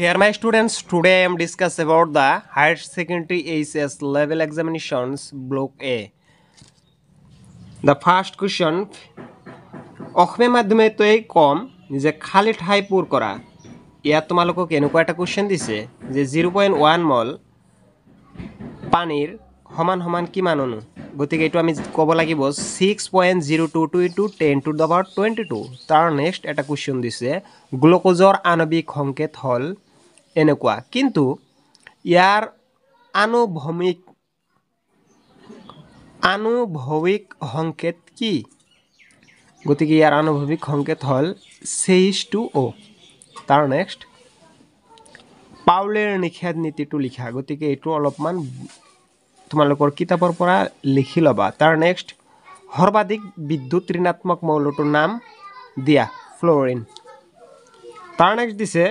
Here my students, today I am discuss about the higher secondary HS level examinations block A. The first question অসমীয়া মাধ্যমেতই কম যে খালি ঠাই পূৰ কৰা ইয়াত তোমালোকক এনেকুৱা এটা কোৱেশ্চন দিছে যে 0.1 মল পানীৰ সমান সমান কিমান অণু গতিকে এটো আমি ক'ব লাগিব 6.022 into 10 to the power 22 তাৰ নেক্সট এটা কোৱেশ্চন দিছে গ্লুকোজৰ আণবিক সংকেত হল এনেকুৱা কিন্তু ইয়াৰ আণুভৱিক সংকেত কি গতিকে ইয়াৰ আণুভৱিক সংকেত হল CH2O তাৰ নেক্সট পাউলেৰ নিষেধ নীতিটো লিখা গতিকে এটো অলপমান তোমালোকৰ কিতাপৰ পৰা লিখি লবা তাৰ নেক্সট সৰ্বাধিক বিদ্যুৎ ঋণাত্মক মৌলটোৰ নাম দিয়া ফ্লোৰিন তাৰ নেক্সট দিছে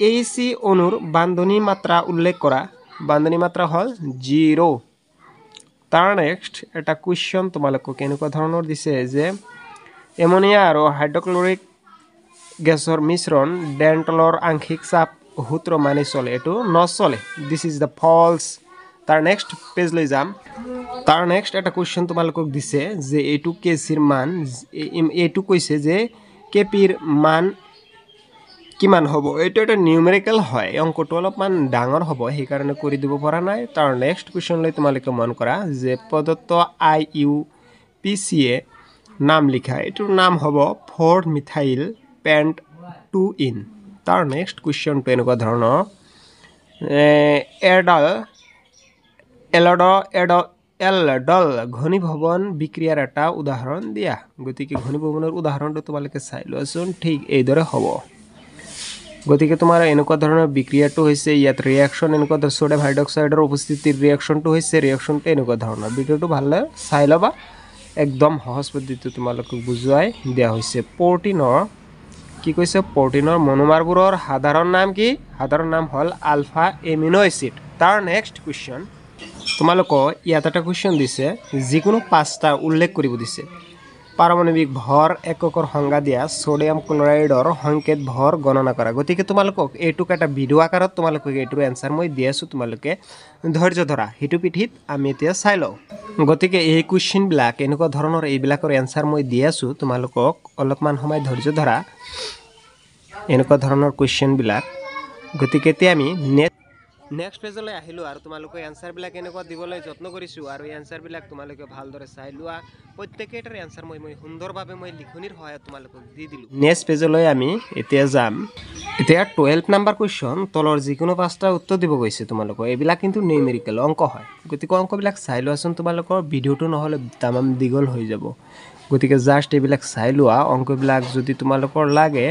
AC অণুৰ বান্ধনী মাত্ৰা উল্লেখ কৰা বান্ধনী মাত্ৰা হল 0 তাৰ নেক্সট এটা কোৱেশ্চন তোমালোকক কেনেকুৱা ধৰণৰ দিছে যে এমোনিয়া আৰু হাইড্ৰক্লোৰিক গেছৰ মিশ্ৰণ ডেন্টলৰ আংশিক চাপ সূত্ৰ মানি চলে এটো নচলে দিস ইজ দ্য ফলস তাৰ নেক্সট পেজ লৈ যাম তাৰ নেক্সট এটা কোৱেশ্চন তোমালোকক দিছে যে এটো কেচিৰ মান এটো কৈছে যে কেপিৰ মান কিমান হ'ব এটো এটা নিউমেৰিকেল হয় অংকটো অলপমান ডাঙৰ হ'ব সেই কাৰণে কৰি দিব পৰা নাই তাৰ নেক্সট কোৱেশ্চন লৈ তোমালোকে মন কৰা যে প্ৰদত্ত IUPAC নাম লিখা এটোৰ নাম হ'ব 4 মিথাইল পেন্ট 2 ইন তাৰ নেক্সট কোৱেশ্চন টো এনেকুৱা ধৰণৰ এলডল ঘনীভৱন বিক্ৰিয়াৰ এটা উদাহৰণ দিয়া গতিকে ঘনীভৱনৰ উদাহৰণটো তোমালোকে চাই লোৱাচোন ঠিক এইদৰে হ'ব গতিকে তোমাৰ এনেকুৱা ধৰণৰ বিক্ৰিয়াটো হৈছে ইয়াত ৰিঅ্যাকশন এনেকুৱা ধৰণৰ সোডিয়াম হাইড্ৰক্সাইডৰ উপস্থিতিৰ ৰিঅ্যাকশনটো হৈছে ৰিঅ্যাকশনটো এনেকুৱা ধৰণৰ ভিডিওটো ভালদৰে চাই লবা একদম সহজ পদ্ধতিতে তোমালোকক বুজাই দিয়া হৈছে প্ৰটিনৰ কি কৈছে প্ৰটিনৰ মনোমাৰবোৰৰ সাধাৰণ নাম কি সাধাৰণ নাম হল আলফা এমিনো এসিড তাৰ নেক্সট কোৱেশ্চন তোমালোকক ইয়াত এটা কোৱেশ্চন দিছে যিকোনো পাঁচটা উল্লেখ কৰিব দিছে পাৰমাণবিক ভৰ এককৰ সংজ্ঞা দিয়া সোডিয়াম ক্লোৰাইডৰ সংকেত ভৰ গণনা কৰা গতিকে তোমালোকক এটুক এটা ভিডিও আকাৰত তোমালোকক এটুৰ এনসাৰ মই দি আছো তোমালোকে ধৈৰ্য ধৰা হেতু পিঠিত আমি এতিয়া চাই লও গতিকে এই কোৱেশ্চন বিলাক এনেকুৱা ধৰণৰ এইবিলাকৰ এনসাৰ মই দি আছো তোমালোকক অলপমান সময় ধৈৰ্য ধৰা এনেকুৱা ধৰণৰ কোৱেশ্চন বিলাক গতিকে তে আমি নেক্সট পেজলৈ আহিলো আৰু তোমালোকে এনসাৰ বিলাক এনেকুৱা দিবলৈ যত্ন কৰিছো আৰু এনসাৰ বিলাক তোমালোকে ভালদৰে চাই লোৱা প্ৰত্যেকটাৰ এনসাৰ মই সুন্দৰভাৱে মই লিখনিৰ সহায়ত তোমালোকক দি দিলো নেক্সট পেজলৈ আমি এতিয়া যাম এতিয়া 12 নম্বৰ কোৱেশ্চন তলৰ যিকোনো পাঁচটা উত্তৰ দিব গৈছে তোমালোক এইবিলাক কিন্তু নিউমেৰিকেল অংক হয় গতিকে অংকবিলাক চাই লোৱাচোন তোমালোকৰ ভিডিওটো নহলে তামাম দীঘল হৈ যাব গতিকে জাস্ট এইবিলাক চাই লোৱা অংকবিলাক যদি তোমালোকৰ লাগে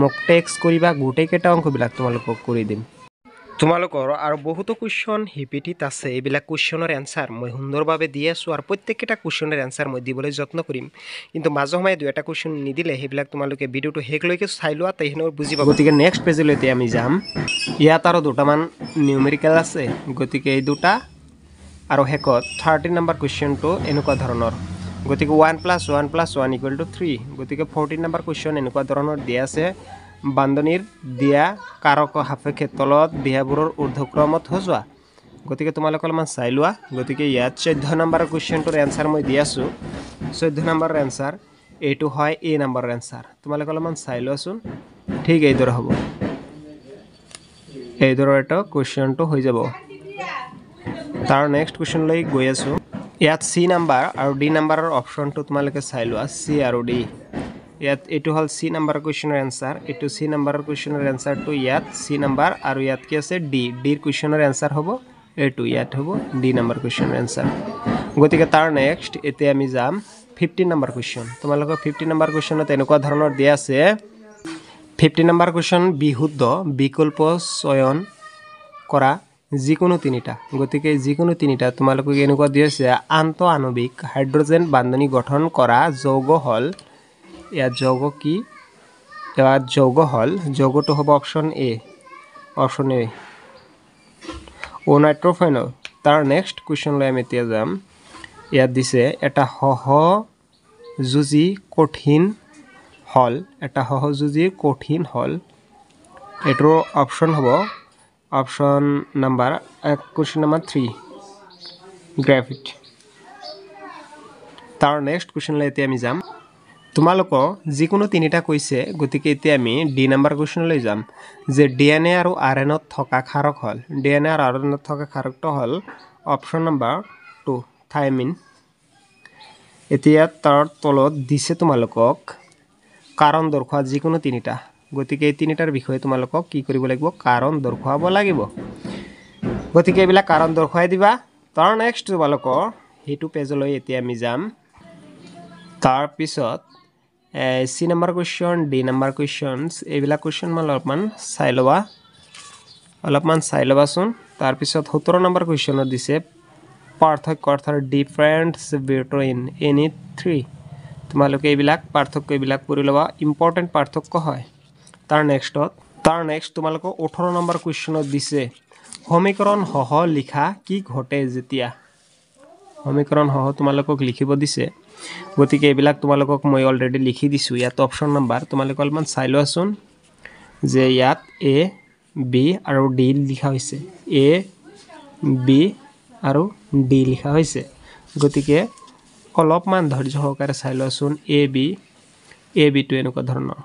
মোক টেক্সট কৰিবা গোটেইকেইটা অংকবিলাক তোমালোকক কৰি দিম তোমালোকৰ আৰু বহুতো কোৱেশ্চন হিপিটিত আছে এইবিলাক কোৱেশ্চনৰ এনসাৰ মই সুন্দৰভাৱে দি আছো আৰু প্ৰত্যেকটা কোৱেশ্চনৰ এনসাৰ মই দিবলৈ যত্ন কৰিম কিন্তু মাজে সময়ে দুই এটা কোৱেশ্চন নিদিলে হেবিলাক তোমালোকে ভিডিওটো হেকলৈকে চাই লোৱা তেহনৰ বুজিবা গতিকে নেক্সট পেজলৈতে আমি যাম ইয়াত আৰু দুটামান নিউমেৰিকেল আছে গতিকে এই দুটা আৰু হেকত 30 নম্বৰ কোৱেশ্চনটো এনেকুৱা ধৰণৰ গতিকে 1 + 1 + 1 = 3 গতিকে 14 নম্বৰ কোৱেশ্চন এনেকুৱা ধৰণৰ দিয়া আছে বান্ধনীৰ দিয়া কাৰক সাপেক্ষে তলত বিহাবোৰৰ ঊৰ্ধ্বক্ৰমত সজোৱা গতিকে তোমালোক অলপমান চাই লোৱা গতিকে ইয়াত 14 নম্বৰ কোৱেশ্চনটোৰ এনসাৰ মই দি আছো 14 নম্বৰৰ এনসাৰ এইটো হয় এ নম্বৰৰ এনসাৰ তোমালোক অলপমান চাই লোৱাচোন ঠিক এইদৰে হ'ব এইদৰে এটা কোৱেশ্চনটো হৈ যাব তাৰ নেক্সট কোৱেশ্চন লৈ গৈ আছো ইয়াত সি নম্বৰ আৰু ডি নম্বৰৰ অপচনটো তোমালোকে চাই লোৱা সি আৰু ডি ইয়াত এটো হল সি নম্বৰ কোৱেশ্চনৰ এনসাৰ এটো সি নম্বৰৰ কোৱেশ্চনৰ এনসাৰটো ইয়াত সি নম্বৰ আৰু ইয়াত কি আছে ডি ডিৰ কোৱেশ্চনৰ এনসাৰ হ'ব এটো ইয়াত হ'ব ডি নম্বৰ কোৱেশ্চনৰ এনসাৰ গতিকে তাৰ নেক্সট এতে আমি যাম 15 নম্বৰ কোৱেশ্চন তোমালোকৰ 15 নম্বৰ কোৱেশ্চনত এনেকুৱা ধৰণৰ দিয়া আছে 15 নম্বৰ কোৱেশ্চন বিশুদ্ধ বিকল্প চয়ন কৰা যিকোনো তিনিটা গতিকে যিকোনো তিনিটা তোমালোকক এনেকুৱা দিয়া আছে আন্ত আণবিক হাইড্ৰোজেন বান্ধনী গঠন কৰা যৌগ হল ইয়াত যৌগ কি ইয়াত যৌগ হল যৌগটো হ'ব অপচন এ ও নাইট্ৰোফেনল তাৰ নেক্সট কোৱেশ্চন লৈ আমি এতিয়া যাম ইয়াত দিছে এটা সহযোজী কঠিন হল এটোৰ অপশ্যন হ'ব option number question number 3 gravity তাৰ নেক্সট কুৱেশ্যনলৈ এতিয়া আমি যাম তোমালোকক যিকোনো তিনিটা কৈছে গতিকে এতিয়া আমি ডি নাম্বাৰ কুৱেশ্যনলৈ যাম যে ডিএনএ আৰু আৰএনএত থকা ক্ষাৰক হ'ল ডিএনএ আৰু আৰএনএত থকা ক্ষাৰকটো হ'ল অপশ্যন নাম্বাৰ 2 থাইমিন এতিয়া তাৰ তলত দিছে তোমালোকক কাৰণ দৰ্শোৱা যিকোনো তিনিটা গতিকে এই তিনিটাৰ বিষয়ে তোমালোকক কি কৰিব লাগিব কাৰণ দৰ্শাব লাগিব গতিকে এইবিলাক কাৰণ দৰ্শাই দিবা তাৰ নেক্সট তোমালোকৰ হেতু পেজলৈ এতিয়া আমি যাম তাৰ পিছত C number question D number questions এইবিলাক কুৱেশ্যন মই অলপমান চাই ল'বাচোন তাৰ পিছত 17 নম্বৰ কুৱেশ্যনত দিছে পাৰ্থক্য অৰ্থাৎ ডিফাৰেন্স বিটুইন এনি 3 তোমালোকে এইবিলাক পাৰ্থক্য এইবিলাক পঢ়ি ল'বা ইম্পৰ্টেন্ট পাৰ্থক্য হয় তাৰ নেক্সট তোমালোকক 18 নম্বৰ কুৱেশ্যনত দিছে সমীকৰণ সহ লিখা কি ঘটে যেতিয়া সমীকৰণ সহ তোমালোকক লিখিব দিছে গতিকে এইবিলাক তোমালোকক মই অলৰেডি লিখি দিছো ইয়াত অপশ্যন নাম্বাৰ তোমালোক অলপমান চাই লোৱাচোন যে ইয়াত এ বি আৰু ডি লিখা হৈছে এ বি আৰু ডি লিখা হৈছে গতিকে অলপমান ধৈৰ্য সহকাৰে চাই লোৱাচোন এ বি টো এনেকুৱা ধৰণৰ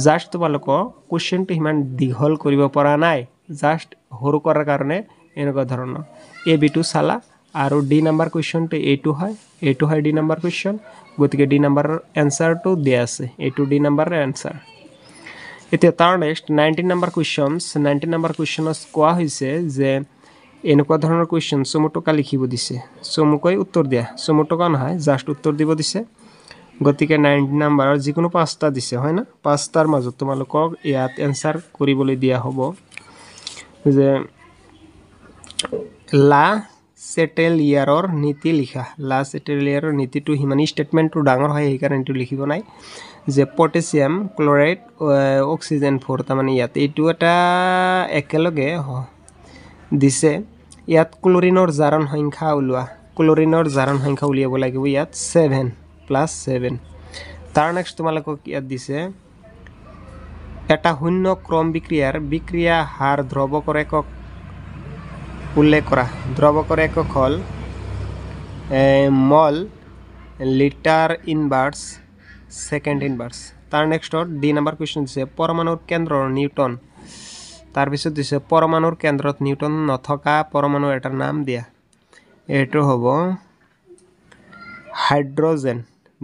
জাস্ট তোমালোকৰ কুৱেশ্যনটো ইমান দীঘল কৰিব পৰা নাই জাস্ট সৰু কৰাৰ কাৰণে এনেকুৱা ধৰণৰ এ বি টো চালা আৰু ডি নাম্বাৰ কুৱেশ্যনটো এইটো হয় ডি নাম্বাৰ কুৱেশ্যন গতিকে ডি নাম্বাৰৰ এনসাৰটো দিয়া আছে এইটো ডি নাম্বাৰৰ এনসাৰ এতিয়া তাৰ নেক্সট 19 নাম্বাৰ কুৱেশ্যনছ কোৱা হৈছে যে এনেকুৱা ধৰণৰ কুৱেশ্যন চমুটকা লিখিব দিছে চমুকৈ উত্তৰ দিয়া চমুটকা নহয় জাস্ট উত্তৰ দিব দিছে গতিকে 19 নাম্বাৰৰ যিকোনো পাঁচটা দিছে হয় না পাঁচটাৰ মাজত তোমালোকক ইয়াত এনসাৰ কৰিবলৈ দিয়া হ'ব যে লা সেটেলিয়াৰৰ নীতি লিখা লা সেটেলিয়াৰৰ নীতিটো হিমানি ষ্টেটমেন্টটো ডাঙৰ হয় এই কাৰণে এইটো লিখিব নাই যে পটাছিয়াম ক্লোৰাইড অক্সিজেন 4 তাৰ মানে ইয়াত এইটো এটা একেলগে দিছে ইয়াত ক্লোৰিনৰ জাৰণ সংখ্যা উলিয়াব লাগিব ইয়াত 7 + 7 তাৰ নেক্সট তোমালোকক ইয়াত দিছে এটা শূন্য ক্ৰম বিক্ৰিয়া হাৰ দ্ৰৱকৰ একক উল্লেখ কৰা দ্ৰৱকৰ একক হ'ল মল লিটাৰ ইনভাৰ্স সেকেন্ড ইনভাৰ্স তাৰ নেক্সটত ডি নাম্বাৰ কুৱেশ্যন দিছে পৰমাণুৰ কেন্দ্ৰৰ নিউটন তাৰ পিছত দিছে পৰমাণুৰ কেন্দ্ৰত নিউটন নথকা পৰমাণু এটাৰ নাম দিয়া এইটো হ'ব hydrogen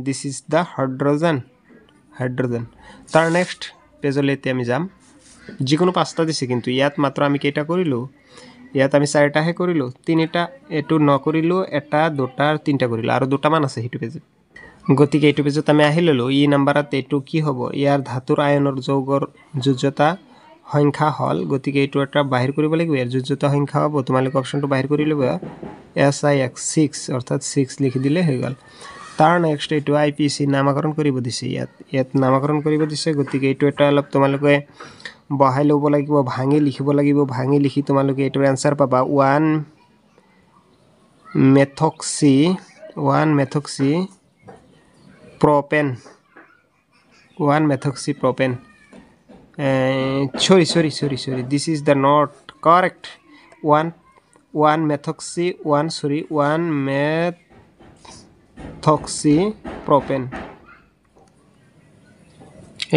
this is the hydrogen তাৰ নেক্সট পেজলৈ এতিয়া আমি যাম যিকোনো পাঁচটা দিছে কিন্তু ইয়াত মাত্ৰ আমি কেইটা কৰিলো ইয়াত আমি চাৰিটাহে কৰিলো তিনিটা এটো নকৰিলো এটা দুটা তিনটা কৰিলো আৰু দুটা মান আছে হেতু পেজত গতিকে এইটো পেজত আমি আহি ললো ই নাম্বাৰত এইটো কি হ'ব ইয়াৰ ধাতুৰ আয়নৰ যৌগৰ যোজ্যতা সংখ্যা হল গতিকে এইটো এটা বাহিৰ কৰিব লাগিব ইয়াৰ যোজ্যতা সংখ্যা হ'ব তোমালোক অপচনটো বাহিৰ কৰি লবা SIX 6 অৰ্থাৎ 6 লিখি দিলে হৈ গল তাৰ নেক্সট এইটো IPC নামকৰণ কৰিব দিছে ইয়াত নামকৰণ কৰিব দিছে গতিকে এইটো এটা অলপ তোমালোকে বহাই লব লাগিব ভাঙি লিখিব লাগিব ভাঙি লিখি তোমালোকে এইটোৰ আনসাৰ পাবা 1 মেথক্সি propane sorry this is the not correct 1 methoxy propane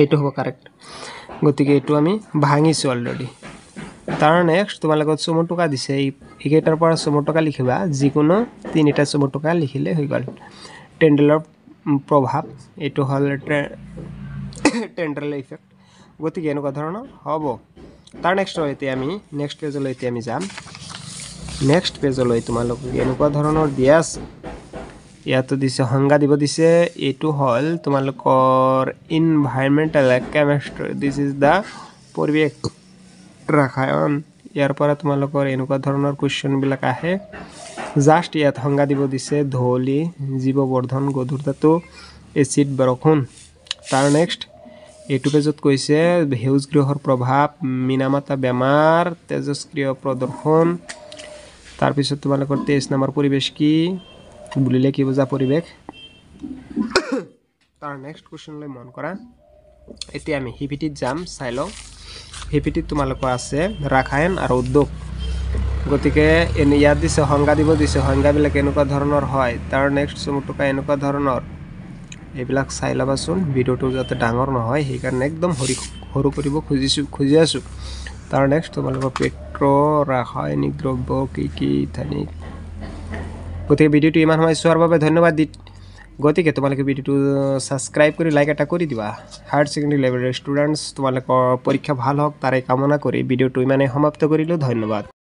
এইটো হ'ব কারেক্ট গতিকে এইটো আমি ভাঙিছো অলৰেডি তাৰ নেক্সট তোমালোকক চমুটকা দিছে এইকেইটাৰ পৰা চমুটকা লিখিবা যিকোনো তিনিটা চমুটকা লিখিলে হৈ গল টেন্ডেলৰ প্ৰভাৱ এইটো হল টেন্ডেল ইফেক্ট গতিকে এনেকুৱা ধৰণৰ হ'ব তাৰ নেক্সট এতিয়া আমি নেক্সট পেজলৈ এতিয়া আমি যাম নেক্সট পেজলৈ তোমালোক এনেকুৱা ধৰণৰ দিয়া আছে ইয়াতো দিছে সংজ্ঞা দিব দিছে এইটো হল তোমালোকৰ এনভায়ৰনমেন্টাল কেমিষ্ট্ৰি দিস ইজ দা পৰিবেশ ৰসায়ন ইয়াৰ পৰা তোমালোকৰ এনেকুৱা ধৰণৰ কোৱেশ্চন বিলাক আহে জাস্ট ইয়াত সংজ্ঞা দিব দিছে ধলি জীৱবৰ্ধন গধুৰ ধাতু এসিড বৰষুণ তাৰ নেক্সট এইটো পেজত কৈছে হেউজ গ্ৰহৰ প্ৰভাৱ মিনামাতা বেমাৰ তেজস্ক্ৰিয় প্ৰদৰ্শন তাৰ পিছত তোমালোকৰ 23 নম্বৰ পৰিবেশ কি বুলিলে কি বুজা পৰিবেশ তাৰ নেক্সট কোৱেশ্চনলৈ মন কৰা এতিয়া আমি হিভিটিত যাম চাই লও PPT তোমালোকৰ আছে ৰাসায়ন আৰু উদ্যোগ গতিকে ইয়াত দিছে সংজ্ঞা দিব দিছে সংজ্ঞাবিলাক এনেকুৱা ধৰণৰ হয় তাৰ নেক্সট চমুটুকা এনেকুৱা ধৰণৰ এইবিলাক চাই ল'বাচোন ভিডিঅ'টো যাতে ডাঙৰ নহয় সেইকাৰণে একদম সৰু কৰিব খুজি আছোঁ তাৰ নেক্সট তোমালোকৰ পেট্ৰ ৰাসায়নিক দ্ৰব্য কি ইথানিক গতিকে ভিডিঅ'টো ইমান সময় চোৱাৰ বাবে ধন্যবাদ গতিকে তোমালোকে ভিডিঅ'টো সাবস্ক্ৰাইব কৰি লাইক এটা কৰি দিবা হায়াৰ সেকেন্ডাৰী লেভেলৰ ষ্টুডেণ্টছ তোমালোকৰ পৰীক্ষা ভাল হওক তাৰে কামনা কৰি ভিডিঅ'টো ইমানে সমাপ্ত কৰিলোঁ ধন্যবাদ